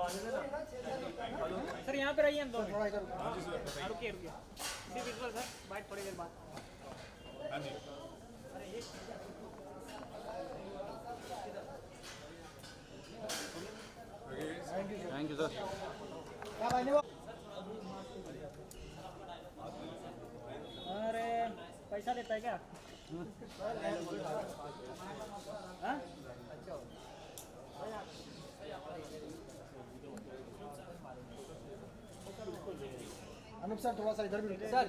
Sir यहाँ पे रहिए हम दोनों। रुकिए रुकिए, इसी विजुअल सर, बात थोड़ी देर बाद। Thank you sir. अरे पैसा देता है क्या? हाँ? अनूप सर थोड़ा सा इधर भी रुकिए सर।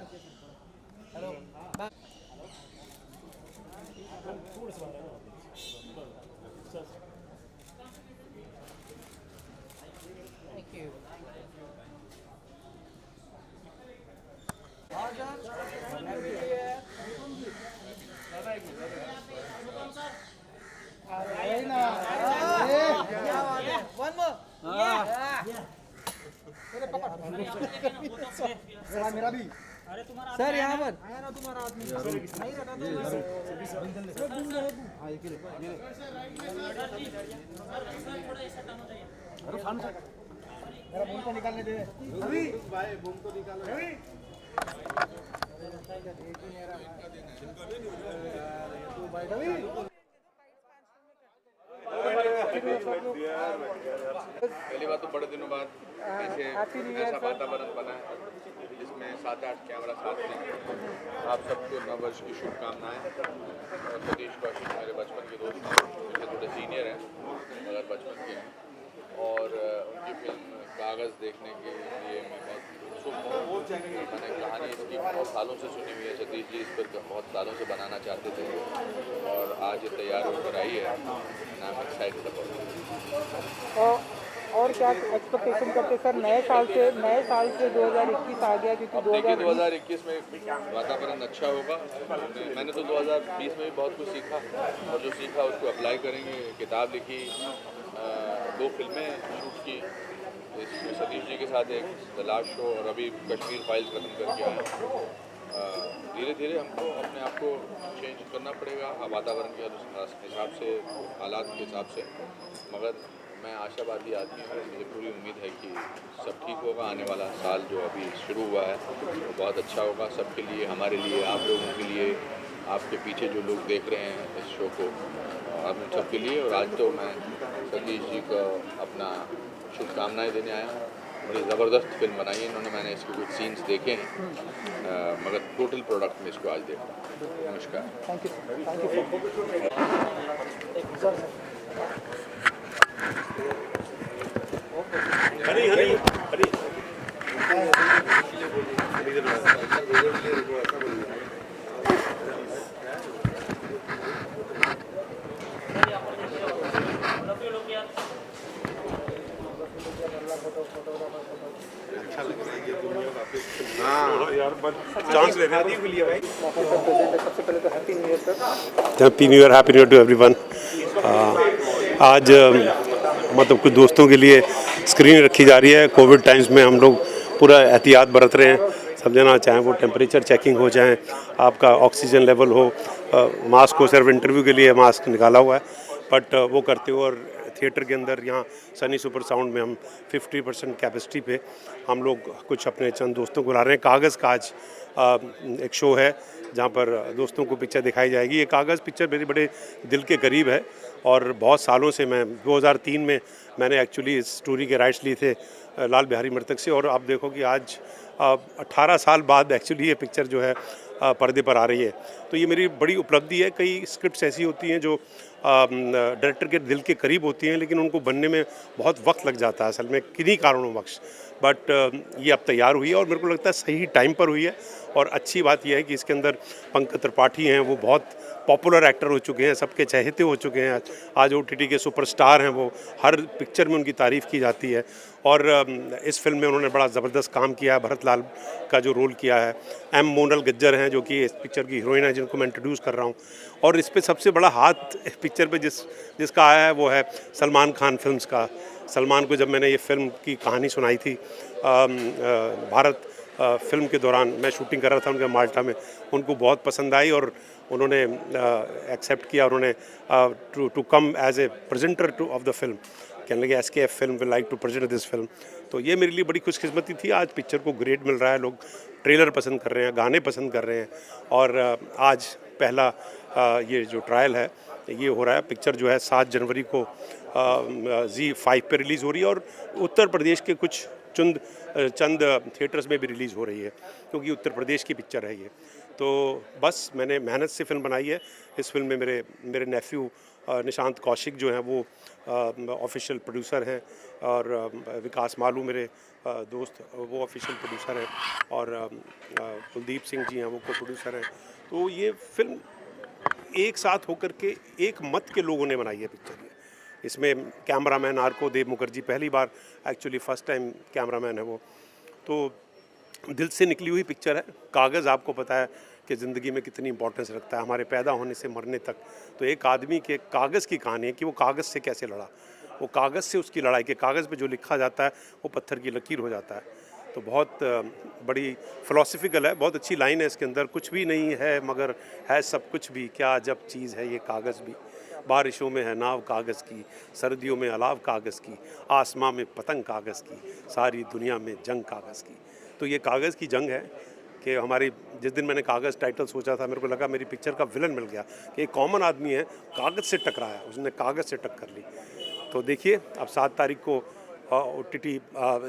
Hello thank you. मेरा भी अरे तुम्हारा सर यहाँ पर आया ना तुम्हारा आदमी नहीं रहता तो मेरा बूम को निकालने दे अभी भाई बूम को निकालो अभी तू भाई अभी पहली बात तो बड़े दिनों बाद ऐसे ऐसा वातावरण बना है जिसमें 7-8 कैमरा साथ में। आप सबको नववर्ष की शुभकामनाएं। और सतीश कौशिक मेरे बचपन के दोस्त हैं, मुझसे थोड़े सीनियर हैं मगर बचपन के हैं। और उनकी फिल्म कागज़ देखने के लिए मैं बहुत उत्सुक हूँ। मैंने कहानी इसकी बहुत सालों से सुनी हुई है। सतीश जी इस पर बहुत सालों से बनाना चाहते थे और आज ये तैयार होकर आई है। I am excited about. और क्या एक्सपेक्टेशन करते सर नए साल से 2021 आ गया क्योंकि अब देखिए 2021 में वातावरण अच्छा होगा। मैंने तो 2020 में भी बहुत कुछ सीखा और जो सीखा उसको अप्लाई करेंगे। किताब लिखी, 2 फिल्में शूट की, इसमें सतीश जी के साथ एक द लास्ट शो और अभी कश्मीर फाइल्स खत्म करके आए। धीरे धीरे हमको अपने आप को चेंज करना पड़ेगा वातावरण के हिसाब से, हालात के हिसाब से। मगर मैं आशावादी आदमी हूँ, मुझे पूरी उम्मीद है कि सब ठीक होगा। आने वाला साल जो अभी शुरू हुआ है वो बहुत अच्छा होगा सबके लिए, हमारे लिए, आप लोगों के लिए, आपके पीछे जो लोग देख रहे हैं इस शो को, आप उन सबके लिए। और आज तो मैं सतीश जी को अपना शुभकामनाएँ देने आया हूँ। बड़ी ज़बरदस्त फिल्म बनाई है इन्होंने, मैंने इसके कुछ सीन्स देखे हैं मगर टोटल प्रोडक्ट में इसको आज देखा। नमस्कार। Thank you. हरी हरी हरी अच्छा लग रहा है ये दुनिया वापस। हाँ यार बस चांस ले रहे हैं भाई। सबसे पहले तो happy new year sir. Happy new year to everyone. आज मतलब कुछ दोस्तों के लिए स्क्रीन रखी जा रही है। कोविड टाइम्स में हम लोग पूरा एहतियात बरत रहे हैं सब जना, चाहे वो टेम्परेचर चेकिंग हो, चाहे आपका ऑक्सीजन लेवल हो, मास्क हो। सिर्फ इंटरव्यू के लिए मास्क निकाला हुआ है बट वो करते हो। और थिएटर के अंदर यहाँ सनी सुपर साउंड में हम 50% कैपेसिटी पे हम लोग कुछ अपने चंद दोस्तों को ला रहे हैं। कागज़ का आज एक शो है जहाँ पर दोस्तों को पिक्चर दिखाई जाएगी। ये कागज़ पिक्चर मेरे बड़े दिल के करीब है और बहुत सालों से मैं 2003 में मैंने एक्चुअली इस स्टोरी के राइट्स लिए थे लाल बिहारी मृतक से। और आप देखो कि आज 18 साल बाद एक्चुअली ये पिक्चर जो है पर्दे पर आ रही है। तो ये मेरी बड़ी उपलब्धि है। कई स्क्रिप्ट्स ऐसी होती हैं जो डायरेक्टर के दिल के करीब होती हैं लेकिन उनको बनने में बहुत वक्त लग जाता है असल में किन्हीं कारणोंवश। बट ये अब तैयार हुई है और मेरे को लगता है सही टाइम पर हुई है। और अच्छी बात यह है कि इसके अंदर पंकज त्रिपाठी हैं, वो बहुत पॉपुलर एक्टर हो चुके हैं, सबके चहेते हो चुके हैं। आज OTT के सुपरस्टार हैं, वो हर पिक्चर में उनकी तारीफ़ की जाती है। और इस फिल्म में उन्होंने बड़ा ज़बरदस्त काम किया है। भरत लाल का जो रोल किया है, M मोनल गज्जर हैं जो कि इस पिक्चर की हीरोइन है जिनको मैं इंट्रोड्यूस कर रहा हूँ। और इस पर सबसे बड़ा हाथ पिक्चर पे जिसका आया है वो है सलमान खान फिल्म्स का। सलमान को जब मैंने ये फिल्म की कहानी सुनाई थी भारत फिल्म के दौरान, मैं शूटिंग कर रहा था उनके माल्टा में, उनको बहुत पसंद आई और उन्होंने एक्सेप्ट किया। उन्होंने to come as a presenter of the film. कहने लगे SKF film will like to present this film. तो ये मेरे लिए बड़ी खुशकिस्मती थी। आज पिक्चर को ग्रेड मिल रहा है, लोग ट्रेलर पसंद कर रहे हैं, गाने पसंद कर रहे हैं, और आज पहला ये जो ट्रायल है ये हो रहा है। पिक्चर जो है 7 जनवरी को ZEE5 पे रिलीज़ हो रही है, और उत्तर प्रदेश के कुछ चंद थिएटर्स में भी रिलीज़ हो रही है, क्योंकि उत्तर प्रदेश की पिक्चर है ये। तो बस मैंने मेहनत से फिल्म बनाई है। इस फिल्म में मेरे नेफ्यू निशांत कौशिक जो हैं वो ऑफिशियल प्रोड्यूसर हैं, और विकास मालू मेरे दोस्त वो ऑफिशियल प्रोड्यूसर हैं, और कुलदीप सिंह जी हैं वो को प्रोड्यूसर हैं। तो ये फिल्म एक साथ होकर के एक मत के लोगों ने बनाई है पिक्चर। इसमें कैमरामैन आरको देव मुखर्जी पहली बार, एक्चुअली फ़र्स्ट टाइम कैमरामैन है वो। तो दिल से निकली हुई पिक्चर है। कागज़ आपको पता है कि ज़िंदगी में कितनी इंपॉर्टेंस रखता है, हमारे पैदा होने से मरने तक। तो एक आदमी के कागज़ की कहानी है कि वो कागज़ से कैसे लड़ा, वो कागज़ से उसकी लड़ाई के कागज़ पे जो लिखा जाता है वो पत्थर की लकीर हो जाता है। तो बहुत बड़ी फ़िलॉसफिकल है, बहुत अच्छी लाइन है इसके अंदर। कुछ भी नहीं है मगर है सब कुछ भी, क्या अजब चीज़ है ये कागज़ भी। बारिशों में है नाव कागज़ की, सर्दियों में अलाव कागज़ की, आसमां में पतंग कागज़ की, सारी दुनिया में जंग कागज़ की। तो ये कागज़ की जंग है कि हमारी, जिस दिन मैंने कागज़ टाइटल सोचा था, मेरे को लगा मेरी पिक्चर का विलन मिल गया कि एक कॉमन आदमी है, कागज़ से टकराया, उसने कागज़ से टक्कर ली। तो देखिए अब 7 तारीख को OTT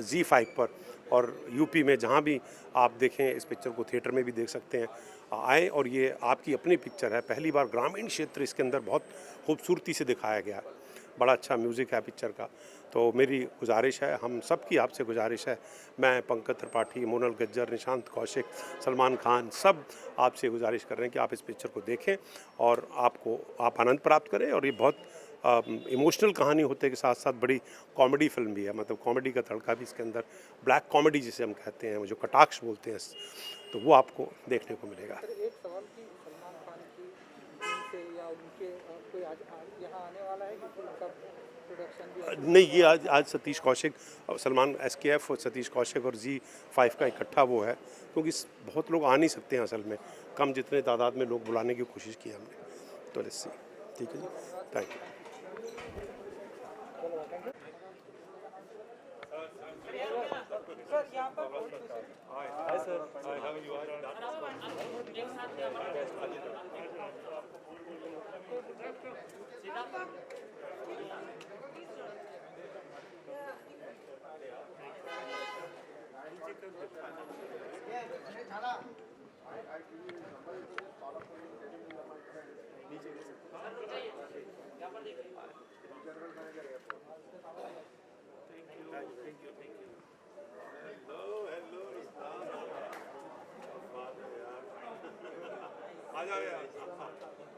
ZEE5 पर, और यूपी में जहाँ भी आप देखें इस पिक्चर को थिएटर में भी देख सकते हैं, आए। और ये आपकी अपनी पिक्चर है, पहली बार ग्रामीण क्षेत्र इसके अंदर बहुत खूबसूरती से दिखाया गया है। बड़ा अच्छा म्यूज़िक है पिक्चर का। तो मेरी गुजारिश है, हम सब की आपसे गुजारिश है, मैं पंकज त्रिपाठी, मोनल गज्जर, निशांत कौशिक, सलमान खान, सब आपसे गुजारिश कर रहे हैं कि आप इस पिक्चर को देखें और आप आनंद प्राप्त करें। और ये बहुत इमोशनल कहानी होते के साथ साथ बड़ी कॉमेडी फिल्म भी है, मतलब कॉमेडी का तड़का भी इसके अंदर, ब्लैक कॉमेडी जिसे हम कहते हैं, जो कटाक्ष बोलते हैं, तो वो आपको देखने को मिलेगा। एक सवाल कि सलमान खान की टीम से या उनके कोई आज यहाँ आने वाला है कि उनका प्रोडक्शन भी? नहीं, ये आज सतीश कौशिक, सलमान SKF और सतीश कौशिक और ZEE5 का इकट्ठा वो है, क्योंकि बहुत लोग आ नहीं सकते हैं असल में, कम जितने तादाद में लोग बुलाने की कोशिश की हमने। तो लेट्स सी। ठीक है जी, थैंक यू।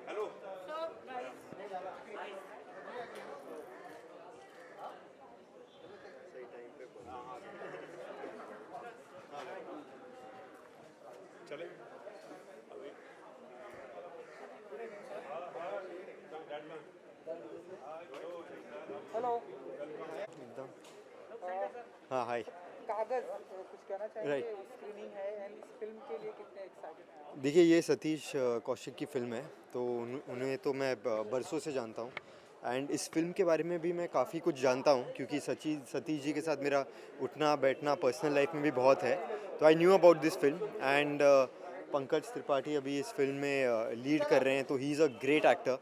हेलो चले हेलो। एकदम हाँ हाय। कागज़ कुछ कहना चाहेंगे? स्क्रीनिंग है एंड इस फिल्म के लिए कितने एक्साइटेड हैं? देखिए ये सतीश कौशिक की फ़िल्म है, तो उन्हें तो मैं बरसों से जानता हूँ, एंड इस फिल्म के बारे में भी मैं काफ़ी कुछ जानता हूँ, क्योंकि सतीश जी के साथ मेरा उठना बैठना पर्सनल लाइफ में भी बहुत है। तो I knew about this film, and Pankaj Tripathi अभी इस फिल्म में लीड कर रहे हैं, तो ही इज़ अ ग्रेट एक्टर।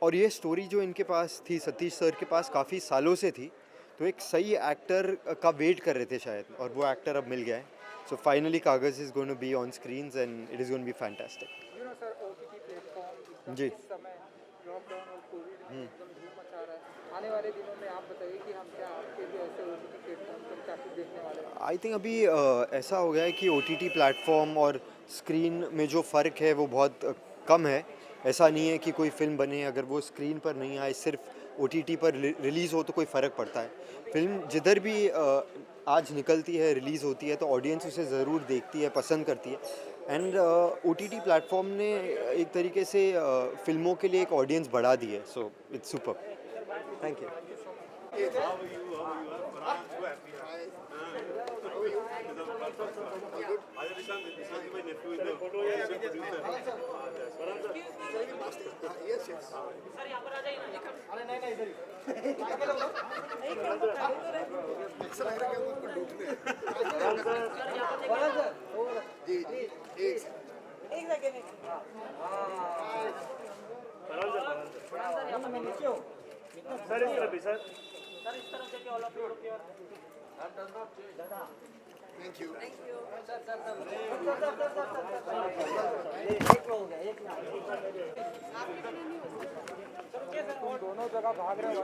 और ये स्टोरी जो इनके पास थी, सतीश सर के पास काफ़ी सालों से थी, तो एक सही एक्टर का वेट कर रहे थे शायद, और वो एक्टर अब मिल गया है। So finally Kaagaz is going to be on screens and it is going to be fantastic. You know sir, OTT platform जी। इस समय लॉकडाउन और कोविड एकदम धूम मचा रहा है। आने वाले दिनों में आप बताइए कि हम क्या आपके लिए ऐसे OTT प्लेटफॉर्म पर क्या कुछ देखने वाले हैं? आई थिंक अभी ऐसा हो गया है कि OTT प्लेटफॉर्म और स्क्रीन में जो फ़र्क है वो बहुत कम है। ऐसा नहीं है कि कोई फिल्म बने अगर वो स्क्रीन पर नहीं आए, सिर्फ OTT पर रिलीज़ हो तो कोई फ़र्क पड़ता है। फिल्म जिधर भी आज निकलती है, रिलीज़ होती है, तो ऑडियंस उसे ज़रूर देखती है, पसंद करती है। एंड OTT प्लेटफॉर्म ने एक तरीके से फिल्मों के लिए एक ऑडियंस बढ़ा दी है। So it's super. Thank you. Sir यहाँ पर आ जाइए ना। अरे नहीं इधर ही अकेले हो ऐसा लग रहा है कि उनको डूबने जी जी एक सेकंड सर इस तरफ देखिए all of you look here. Thank you दोनों जगह भाग रहे हो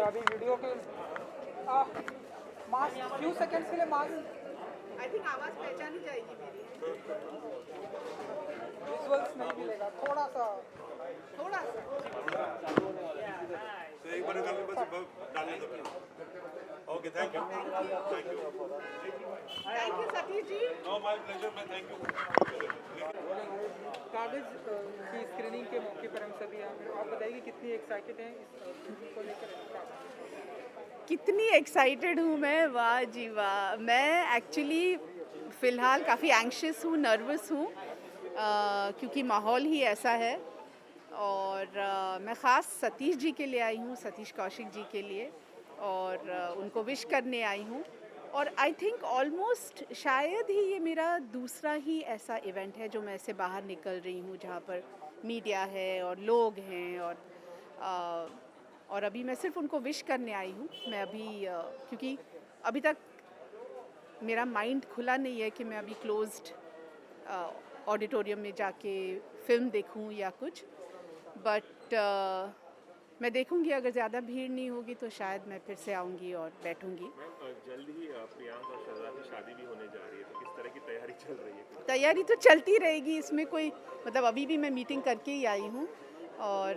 अभी वीडियो के मास्क फ्यू सेकंड्स के लिए मास्क आई थिंक आवाज पहचानी जाएगी मेरी विजुअल्स नहीं मिलेगा थोड़ा सा थोड़ा सा एक बार डालने दो। Okay thank you thank you Satish ji no my pleasure मैं थैंक यू। कागज की स्क्रीनिंग के मौके पर हम सभी यहाँ पे आप बताइए कितनी एक्साइटेड हैं इस फिल्म को लेकर। कितनी एक्साइटेड हूँ मैं, वाह जी वाह। मैं एक्चुअली फ़िलहाल काफ़ी एंग्शियस हूँ, नर्वस हूँ क्योंकि माहौल ही ऐसा है। और मैं ख़ास सतीश जी के लिए आई हूँ, सतीश कौशिक जी के लिए, और उनको विश करने आई हूँ। और आई थिंक ऑलमोस्ट शायद ही ये मेरा दूसरा ही ऐसा इवेंट है जो मैं ऐसे बाहर निकल रही हूँ जहाँ पर मीडिया है और लोग हैं। और अभी मैं सिर्फ उनको विश करने आई हूँ। मैं अभी क्योंकि अभी तक मेरा माइंड खुला नहीं है कि मैं अभी क्लोज्ड ऑडिटोरियम में जाके फ़िल्म देखूँ या कुछ, बट मैं देखूँगी। अगर ज़्यादा भीड़ नहीं होगी तो शायद मैं फिर से आऊँगी और बैठूँगी। जल्द ही प्रियांका और शहजाद की शादी भी होने जा रही है, तो किस तरह की तैयारी चल रही है? तैयारी तो चलती रहेगी, इसमें कोई मतलब अभी भी मैं मीटिंग करके ही आई हूँ। और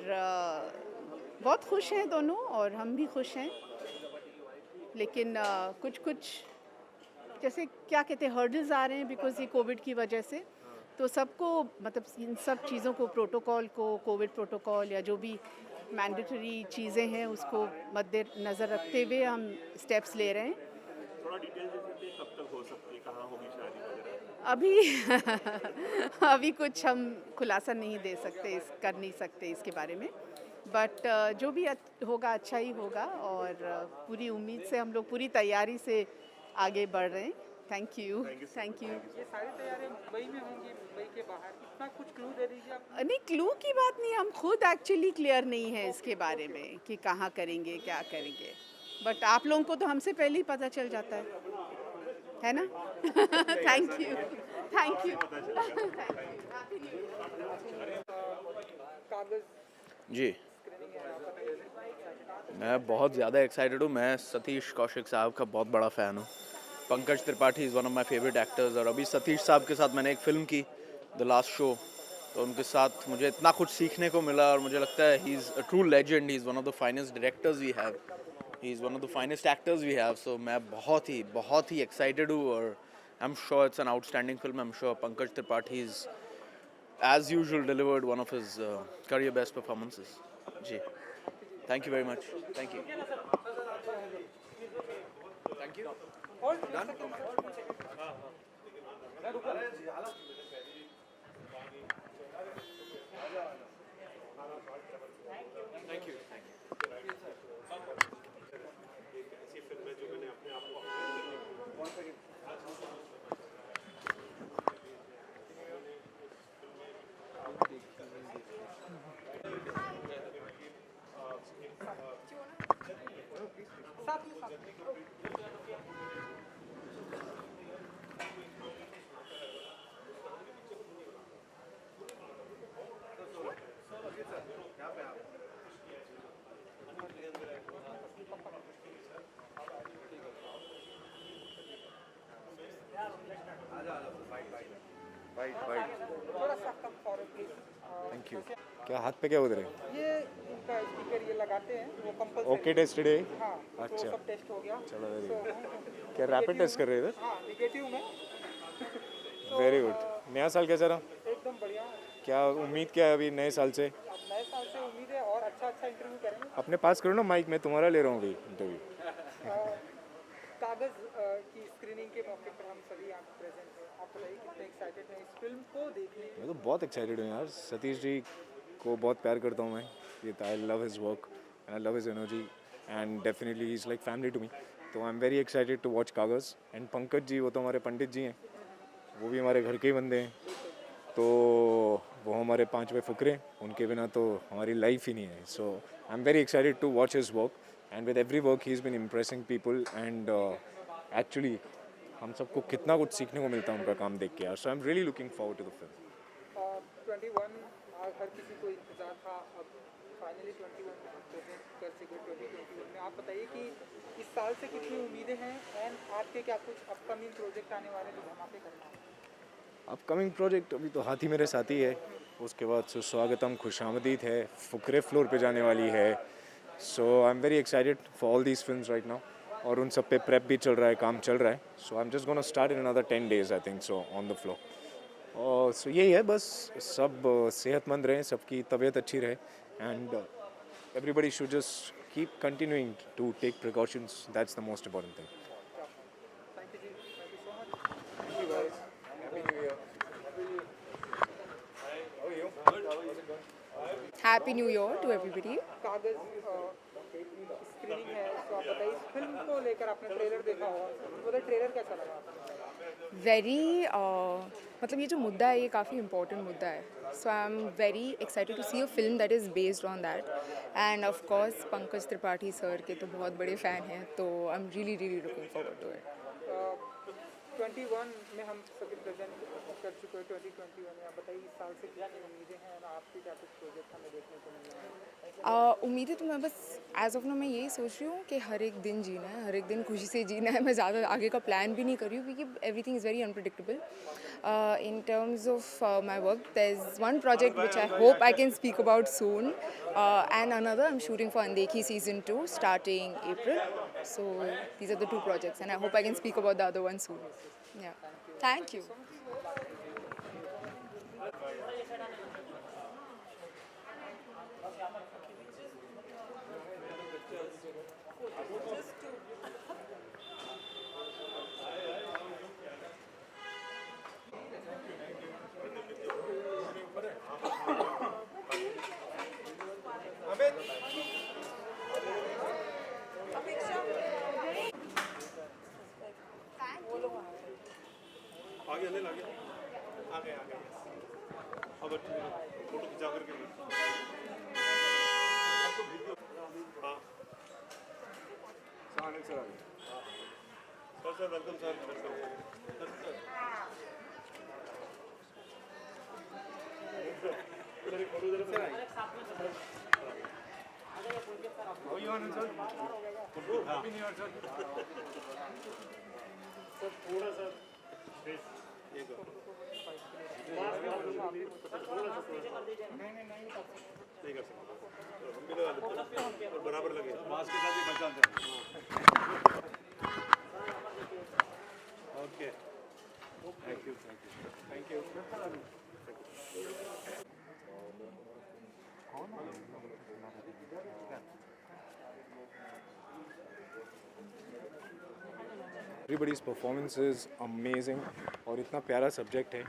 बहुत खुश हैं दोनों और हम भी खुश हैं, लेकिन कुछ जैसे क्या कहते हैं हर्डल्स आ रहे हैं बिकॉज ये कोविड की वजह से। तो सबको मतलब इन सब चीज़ों को, प्रोटोकॉल को, कोविड प्रोटोकॉल या जो भी मैंडेटरी चीज़ें हैं उसको मद्देनज़र रखते हुए हम स्टेप्स ले रहे हैं। थोड़ा डिटेल दे सकते हैं कब तक हो सकती है, कहाँ होगी शादी वगैरह? अभी कुछ हम खुलासा नहीं दे सकते, कर नहीं सकते इसके बारे में। बट जो भी होगा अच्छा ही होगा, और पूरी उम्मीद से हम लोग पूरी तैयारी से आगे बढ़ रहे हैं। Thank you. ये सारी तैयारियां मुंबई में होंगी, मुंबई के बाहर इतना कुछ क्लू दे दीजिए आप। नहीं, क्लू की बात नहीं, हम खुद एक्चुअली क्लियर नहीं है इसके बारे में कि कहाँ करेंगे क्या करेंगे। बट आप लोगों को तो हमसे पहले ही पता चल जाता है ना? Thank you. कागज जी, मैं बहुत ज़्यादा एक्साइटेड हूँ। मैं सतीश कौशिक साहब का बहुत बड़ा फ़ैन हूँ। Pankaj Tripathi is one of my favourite actors, और अभी सतीश साहब के साथ मैंने एक फ़िल्म की द लास्ट शो, तो उनके साथ मुझे इतना कुछ सीखने को मिला। और मुझे लगता है he is a true legend, he is one of the finest directors we have, he is one of the finest actors we have. So मैं बहुत ही एक्साइटेड हूँ, और I am sure it's an outstanding film. I am sure Pankaj Tripathi is as usual delivered one of his career best performances. जी, thank you very much. Thank you. थोड़ा सा कम forward please. Thank you. क्या हाथ पे क्या उधर है? ये इनका स्पीकर ये लगाते हैं, वो कंपल्सरी। ओके टेस्टेड है। हाँ, अच्छा। तो सब टेस्ट हो गया। चलो वेरी गुड। So, क्या रैपिड टेस्ट कर रहे हैं इधर? हाँ, निगेटिव में। Very good. नया साल कैसा रहा? एकदम बढ़िया। क्या उम्मीद क्या है अभी नए साल से? अब नए नए साल से उम्मीद है और अच्छा इंटरव्यू करेंगे। अपने पास करो ना माइक, मैं तुम्हारा ले रहा हूँ अभी इंटरव्यू। कागज की स्क्रीनिंग के मौके पर हम सभी यहाँ प्रेजेंट हैं। आप बताइए कितने एक्साइटेड हैं इस फिल्म को देखने के लिए? मैं तो बहुत एक्साइटेड हूँ यार, सतीश जी को बहुत प्यार करता हूँ मैं। ये I love his work and I love his energy and definitely he is like family to me. तो I am very excited to watch Kaagaz. And Pankaj ji, वो तो हमारे पंडित जी हैं, वो भी हमारे घर के ही बंदे हैं, तो वो हमारे 5वें फुकरे, उनके बिना तो हमारी लाइफ ही नहीं है। So I am very excited to watch his work and with every work he is been impressing people and actually हम सबको कितना कुछ सीखने को मिलता है उनका काम देख के यार। So I am really looking forward to the film. 21 हर किसी को इंतजार था, अब फाइनली 21 प्रेजेंट कर सके 2021 में। आप बताइए कि इस साल से कितनी उम्मीदें हैं एंड आपके क्या कुछ अपकमिंग प्रोजेक्ट आने वाले जो धमाके करना है? अपकमिंग प्रोजेक्ट अभी तो हाथी मेरे साथी है, उसके बाद सुस्वागतम खुशामदीद है, फुकरे फ्लोर पे जाने वाली है। So I am very excited for all these films right now, और उन सब पे प्रेप भी चल रहा है, काम चल रहा है। So I am just gonna start in another 10 days I think so on the floor. और सो यही है, बस सब सेहतमंद रहें, सबकी तबीयत अच्छी रहे and everybody should just keep continuing to take precautions. That's the most important thing. Thank you, Ji. Thank you so much. Thank you, guys. Happy New Year. Happy New Year to everybody. कागज screening है, तो आप बताइए इस film को लेकर आपने trailer देखा होगा, तो ट्रेलर कैसा लगा आपको? Very मतलब ये जो मुद्दा है ये काफ़ी इम्पोर्टेंट मुद्दा है. So I'm very excited to see a film that is based on that. And of course Pankaj Tripathi sir के तो बहुत बड़े फ़ैन हैं, तो I'm really looking forward to it. 21 में हम सभी प्रेजेंट कर चुके हैं 2021 में। आप बताइए इस साल से क्या उम्मीदें हैं और आपके क्या कुछ प्रोजेक्ट हमें देखने को मिल रहे हैं? उम्मीदें तो मैं बस एज ऑफ नो मैं यही सोच रही हूँ कि हर एक दिन जीना है, हर एक दिन खुशी से जीना है. मैं ज़्यादा आगे का प्लान भी नहीं कर रही हूँ क्योंकि everything is very unpredictable. In terms of my work, there's one project which I hope I can speak about soon, and another I'm shooting for Andekhi season 2 starting April. So these are the two projects, and I hope I can speak about the other one soon. Yeah, thank you. आगे अब photo खिंचा करके हाँ sir welcome sir थोड़ा सा नहीं कर सकते, हम भी लगा लेते हैं और बराबर लगे मास्क के साथ ही पहचानते हैं. Okay thank you thank you Everybody's performance is amazing और इतना प्यारा सब्जेक्ट है.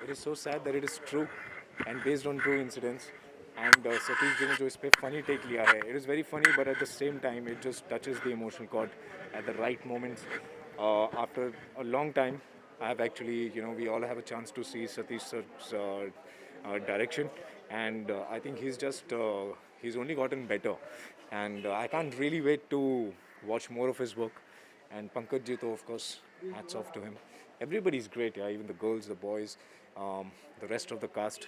It is so sad that it is true and based on true incidents. And Satish ji ने जो इस पे funny take लिया है, it is very funny but at the same time it just touches the emotional chord at the right moments. After a long time, I have actually, we all have a chance to see Satish sir's direction, and I think he's only gotten better, and I can't really wait to watch more of his work. And Pankaj ji, of course, hats off to him. Everybody's great, yeah, even the girls, the boys, the rest of the cast,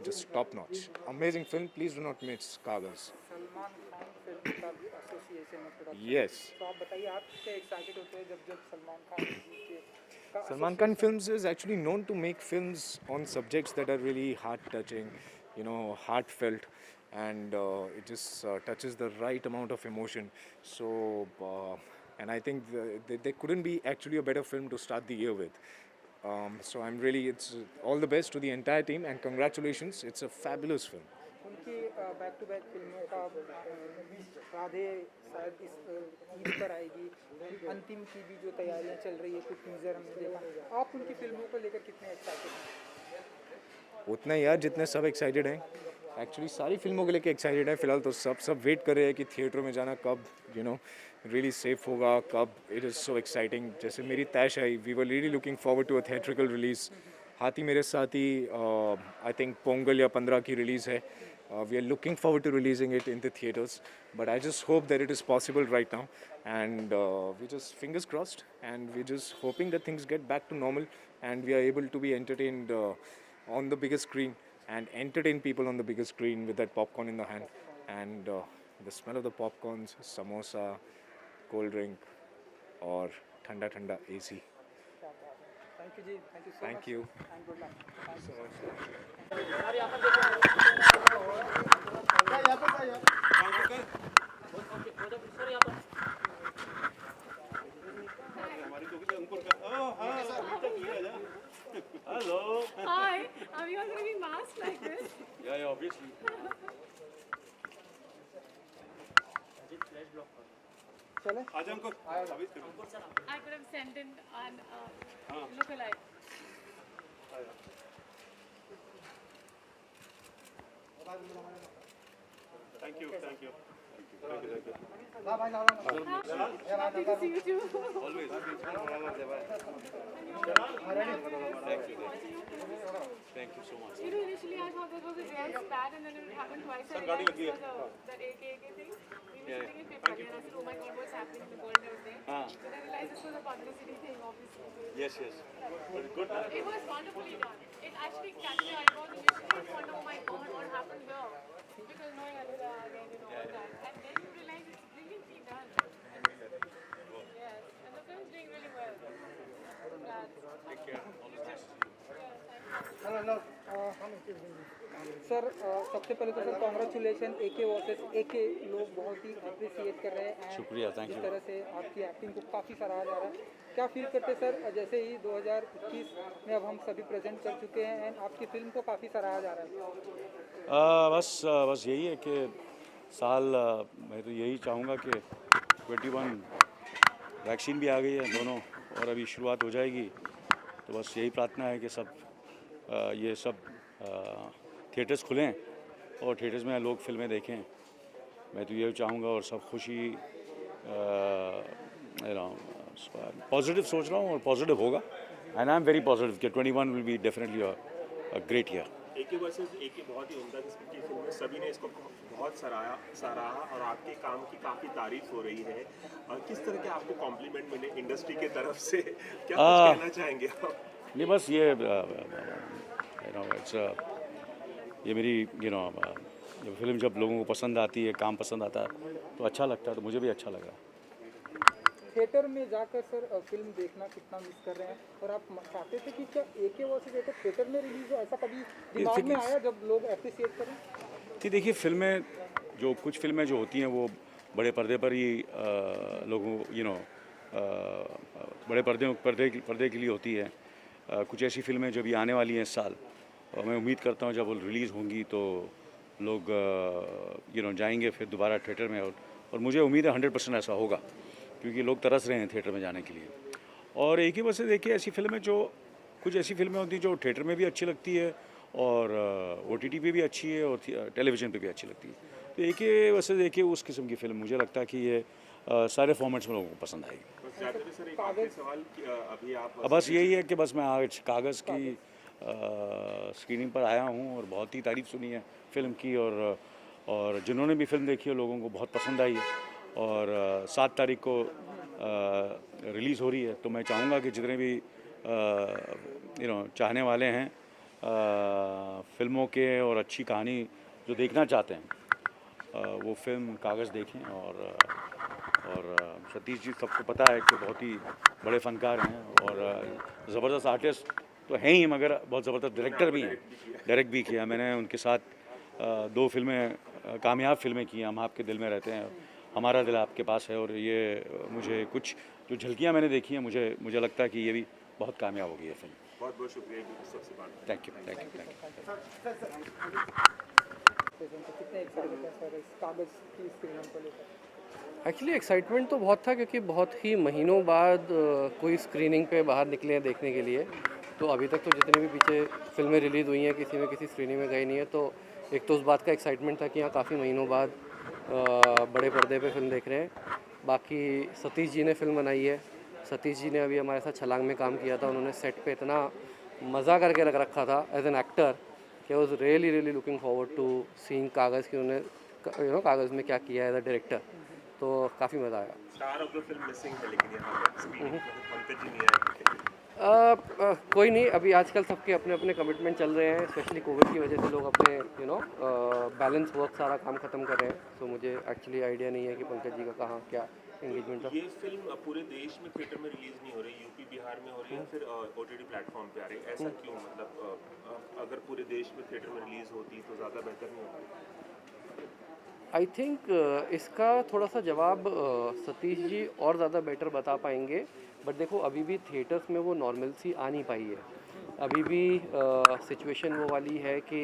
just top notch. Amazing film, please do not miss Kagas. Salman Khan film का भी association है production. Yes. तो आप बताइए आप कितने excited होते हैं जब सलमान खान जी के Salman Khan Films is actually known to make films on subjects that are really heart-touching, heartfelt, and it just touches the right amount of emotion. So, and I think there couldn't be actually a better film to start the year with. So it's all the best to the entire team and congratulations, it's a fabulous film. उनकी back to back फिल्मों का राधे शायद इस ईद पर आएगी, अंतिम की भी जो तैयारियां चल रही है, कुछ टीजर हमने देखा, आप उनकी फिल्मों को लेकर कितने एक्साइटेड हैं? उतना ही यार जितने सब एक्साइटेड हैं, एक्चुअली सारी फिल्मों को लेके एक्साइटेड है। फिलहाल तो सब वेट कर रहे हैं कि थिएटर में जाना कब रियली सेफ होगा, कब इट इज़ सो एक्साइटिंग। जैसे मेरी तैशाई, we were really looking forward to a theatrical release. Haathi Mere साथी आई थिंक पोंगल या 15 की रिलीज़ है। We are looking forward to releasing it in the theaters, but I just hope that it is possible right now, and we just fingers crossed, and we're just hoping that things get back to normal and we are able to be entertained on the biggest screen and entertain people on the biggest screen with that popcorn in the hand and the smell of the popcorns, samosa, cold drink or ठंडा AC. Thank you ji, thank you so much, Thank you. And good luck. Thank you so much. Sir यहाँ पर sir यहाँ पर Hello. Hi, are you all going to be masked like this? Yeah, obviously. चले आज हमको I could have sent in an lookalike. Thank you. हाँ भाई Happy to see you too. Always. Thank you so much. You know, initially I thought that was a real bad, and then it happened twice. I गाड़ी realized लगी है। it was that AK thing. We were sitting in Thank Pipali, and I said, "Oh my God, what's happening in the world out there?" Then I realized this was a publicity thing, obviously. Yes. But good. It was wonderfully done. It actually catch my eyeballs initially. I wonder, oh my God, what happened here? Because knowing Anurag and all that, and then you realize it's brilliantly done. Yes, and the film's doing really well. Glad. Take care. All the best. Sir सबसे पहले तो sir congratulation, AK versus AK लोग बहुत ही appreciate कर रहे हैं। शुक्रिया, thank इस you. तरह से आपकी एक्टिंग को काफ़ी सराहा जा रहा है। क्या फील करते सर, जैसे ही 2021 में अब हम सभी प्रेजेंट कर चुके हैं एंड आपकी फिल्म को काफ़ी सराहा जा रहा है? बस यही है कि साल मैं तो यही चाहूँगा कि 21 वैक्सीन भी आ गई है दोनों, और अभी शुरुआत हो जाएगी, तो बस यही प्रार्थना है कि सब ये सब थिएटर्स खुलें और थिएटर्स में लोग फिल्में देखें। मैं तो ये चाहूँगा, और सब खुशी पॉजिटिव सोच रहा हूँ, और पॉजिटिव होगा, and I am very positive कि 21 will be definitely a great year. AK versus AK बहुत ही उम्दा किस्म की फिल्म है, सभी ने इसको बहुत सराहा और आपके काम की काफ़ी तारीफ हो रही है। किस तरह के आपको कॉम्प्लीमेंट मिले इंडस्ट्री की तरफ से, क्या कुछ कहना चाहेंगे आप? नहीं, बस ये ये मेरी फिल्म जब लोगों को पसंद आती है, काम पसंद आता है, तो अच्छा लगता है, तो मुझे भी अच्छा लगा। थिएटर में जाकर सर फिल्म देखना कितना मिस कर रहे हैं, और आप चाहते थे कि क्या AK वर्सेस AK थिएटर में रिलीज हो, ऐसा कभी दिमाग में आया जब लोग अप्रिशिएट करें? कि देखिए, फिल्में कुछ फिल्में जो होती हैं वो बड़े पर्दे पर ही लोगों बड़े पर्दे के लिए होती है। कुछ ऐसी फिल्में जो भी आने वाली हैं इस साल, और मैं उम्मीद करता हूँ जब वो रिलीज़ होंगी तो लोग जाएंगे फिर दोबारा थिएटर में, और मुझे उम्मीद है 100% ऐसा होगा, क्योंकि लोग तरस रहे हैं थिएटर में जाने के लिए। और एक ही वजह से देखिए, ऐसी फिल्में कुछ ऐसी फिल्में होती हैं जो थिएटर में भी अच्छी लगती है, और OTT पे भी अच्छी है, और टेलीविज़न पे भी अच्छी लगती है। तो एक ही वजह से देखिए, उस किस्म की फिल्म मुझे लगता है कि ये सारे फॉर्मेट्स में लोगों को पसंद आएगी। बस यही है कि बस मैं आज कागज़ की स्क्रीनिंग पर आया हूँ, और बहुत ही तारीफ़ सुनी है फिल्म की, और जिन्होंने भी फिल्म देखी है लोगों को बहुत पसंद आई है, और 7 तारीख को रिलीज़ हो रही है। तो मैं चाहूँगा कि जितने भी चाहने वाले हैं फिल्मों के और अच्छी कहानी जो देखना चाहते हैं, वो फिल्म कागज़ देखें। और सतीश जी, सबको पता है कि बहुत ही बड़े फ़नकार हैं, और ज़बरदस्त आर्टिस्ट तो हैं ही, मगर बहुत ज़बरदस्त डायरेक्टर भी हैं। डायरेक्ट भी किया मैंने उनके साथ 2 फिल्में, कामयाब फिल्में की। हम आपके दिल में रहते हैं, हमारा दिल आपके पास है, और ये मुझे कुछ जो झलकियाँ मैंने देखी हैं, मुझे लगता है कि ये भी बहुत कामयाब होगी ये फिल्म। बहुत बहुत शुक्रिया सबसे बात। Thank you. बारे में कैसा है इस कागज़ की स्क्रीन को लेकर? एक्चुअली एक्साइटमेंट तो बहुत था क्योंकि बहुत ही महीनों बाद कोई स्क्रीनिंग पे बाहर निकले हैं देखने के लिए। तो अभी तक तो जितनी भी पीछे फिल्में रिलीज़ हुई हैं किसी में किसी स्क्रीनिंग में गई नहीं है, तो एक तो उस बात का एक्साइटमेंट था कि यहाँ काफ़ी महीनों बाद बड़े पर्दे पे फिल्म देख रहे हैं। बाकी सतीश जी ने फिल्म बनाई है, सतीश जी ने अभी हमारे साथ छलांग में काम किया था। उन्होंने सेट पे इतना मज़ा करके रख रखा था एज एन एक्टर कि I was really looking forward to seeing Kaagaz कि उन्होंने कागज़ में क्या किया है एज अ डायरेक्टर। तो काफ़ी मज़ा आया। Star of the film missing है लेकिन यहाँ पर स्क्रीन में पंकज जी नहीं आए। कोई नहीं, अभी आजकल सबके अपने अपने कमिटमेंट चल रहे हैं, स्पेशली कोविड की वजह से लोग अपने बैलेंस वर्क सारा काम ख़त्म कर रहे हैं। तो मुझे एक्चुअली आइडिया नहीं है कि पंकज जी का कहाँ क्या एंगेजमेंट था। ये फिल्म पूरे देश में थिएटर में रिलीज नहीं हो रही, यूपी बिहार में हो रही है, फिर ओटीटी प्लेटफॉर्म पे आ रही है, ऐसा क्यों? मतलब अगर पूरे देश में थिएटर में रिलीज होती तो ज़्यादा बेहतर नहीं होता? आई थिंक इसका थोड़ा सा जवाब सतीश जी और ज़्यादा बेटर बता पाएंगे। बट देखो अभी भी थिएटर्स में वो नॉर्मलसी आ नहीं पाई है। अभी भी सिचुएशन वो वाली है कि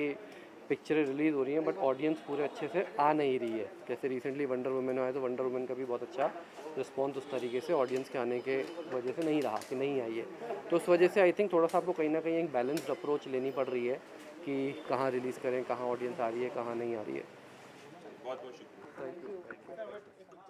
पिक्चरें रिलीज़ हो रही हैं बट ऑडियंस पूरे अच्छे से आ नहीं रही है। जैसे रिसेंटली वंडर वुमेन आया तो वंडर वुमेन का भी बहुत अच्छा रिस्पॉन्स उस तरीके से ऑडियंस के आने के वजह से नहीं रहा कि नहीं आई है। तो उस वजह से आई थिंक थोड़ा सा आपको कहीं ना कहीं एक बैलेंस्ड अप्रोच लेनी पड़ रही है कि कहाँ रिलीज़ करें, कहाँ ऑडियंस आ रही है, कहाँ नहीं आ रही है। बहुत बहुत शुक्रिया। Thank you.